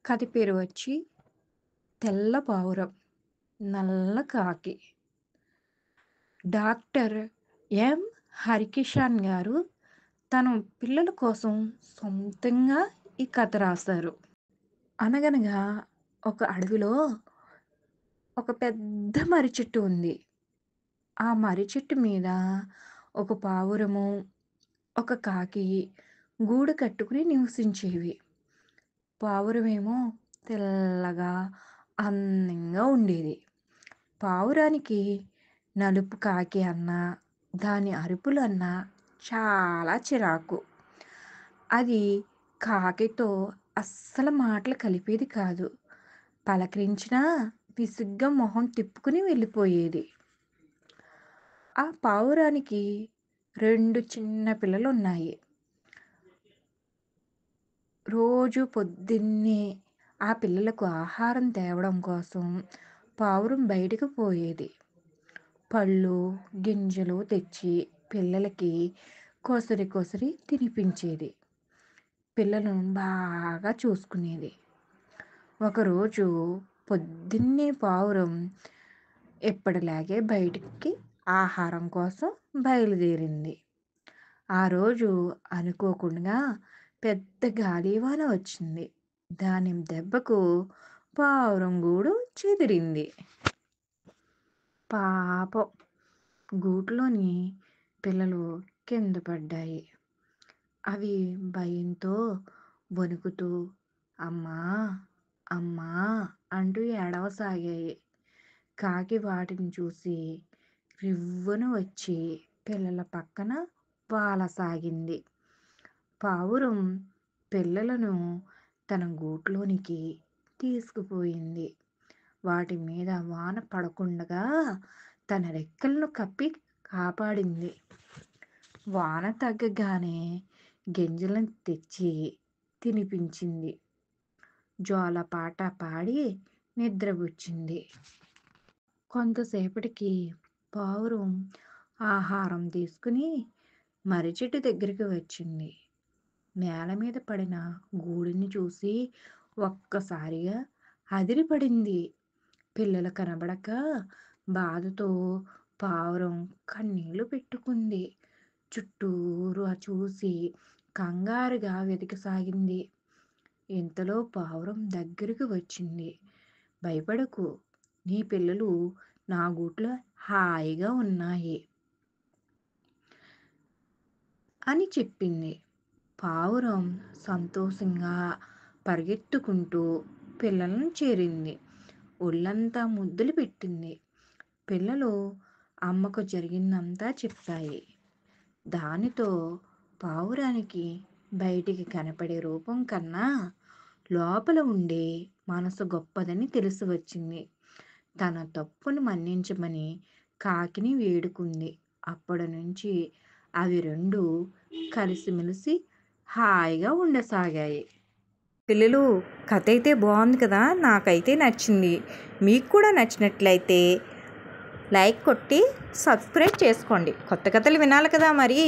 కథ పేరు వచ్చి 'తెల్ల పావురం, నల్ల కాకి'. Doctor M. హరికిషన్ గారు తన పిల్లల కోసం సొంతంగా ఈ కథ రాశారు. అనగనగా ఒక అడవిలో ఒక పెద్ద మర్రి చెట్టు ఉంది. ఆ మర్రి చెట్టు మీద ఒక పావురము, ఒక కాకి గూడు కట్టుకుని నివసించేవి. పావురమేమో తెల్లగా, అందంగా ఉండేది. పావురానికి నలుపు కాకి అన్నా, దాని అరుపులన్నా చాలా చిరాకు. అది కాకితో అస్సలు మాటలు కలిపేది కాదు. పలకరించినా విసుగ్గా మొహం తిప్పుకుని వెళ్ళిపోయేది. ఆ పావురానికి 2 చిన్న పిల్లలున్నాయి. రోజు పొద్దున్నే ఆ పిల్లలకు ఆహారం తేవడం కోసం పావురం బయటకు పోయేది. పళ్ళు, గింజలు తెచ్చి పిల్లలకి కొసరి కొసరి తినిపించేది. పిల్లలను బాగా చూసుకునేది. ఒకరోజు పొద్దున్నే పావురం ఎప్పటిలాగే బయటికి ఆహారం కోసం బయలుదేరింది. ఆ రోజు అనుకోకుండా పెద్ద గాలివాన వచ్చింది. దాని దెబ్బకు పావురం గూడు చెదిరింది. పాపం గూట్లోని పిల్లలు కింద పడ్డాయి. అవి భయంతో వణుకుతూ అమ్మా అమ్మా అంటూ ఏడవసాగాయి. కాకి వాటిని చూసి రివ్వున వచ్చి పిల్లల పక్కన వాలసాగింది. పావురం పిల్లలను తన గూట్లోనికి తీసుకుపోయింది. వాటి మీద వాన పడకుండగా తన రెక్కలను కప్పి కాపాడింది. వాన తగ్గగానే గింజలను తెచ్చి తినిపించింది. జోలపాట పాడి నిద్రపుచ్చింది. కొంతసేపటికి పావురం ఆహారం తీసుకుని మర్రి చెట్టు దగ్గరికి వచ్చింది. నేల మీద పడిన గూడుని చూసి ఒక్కసారిగా అదిరిపడింది. పిల్లలు కనబడక బాధతో పావురం కన్నీళ్లు పెట్టుకుంది. చుట్టూరు చూసి కంగారుగా వెతకసాగింది. ఇంతలో పావురం దగ్గరకు వచ్చింది. భయపడకు, నీ పిల్లలు నా గూట్లో హాయిగా ఉన్నాయి అని చెప్పింది. పావురం సంతోషంగా పరిగెత్తుకుంటూ పిల్లలను చేరింది. ఒళ్ళంతా ముద్దులు పెట్టింది. పిల్లలు అమ్మకు జరిగిందంతా చెప్పాయి. దానితో పావురానికి బయటికి కనపడే రూపం కన్నా లోపల ఉండే మనసు గొప్పదని తెలిసి వచ్చింది. తన తప్పును మన్నించమని కాకిని వేడుకుంది. అప్పటి నుంచి అవి రెండు కలిసిమెలిసి హాయిగా ఉండసాగాయి. పిల్లలు, కథ అయితే బాగుంది కదా, నాకైతే నచ్చింది. మీకు కూడా నచ్చినట్లయితే లైక్ కొట్టి సబ్స్క్రైబ్ చేసుకోండి. కొత్త కథలు వినాలి కదా మరి.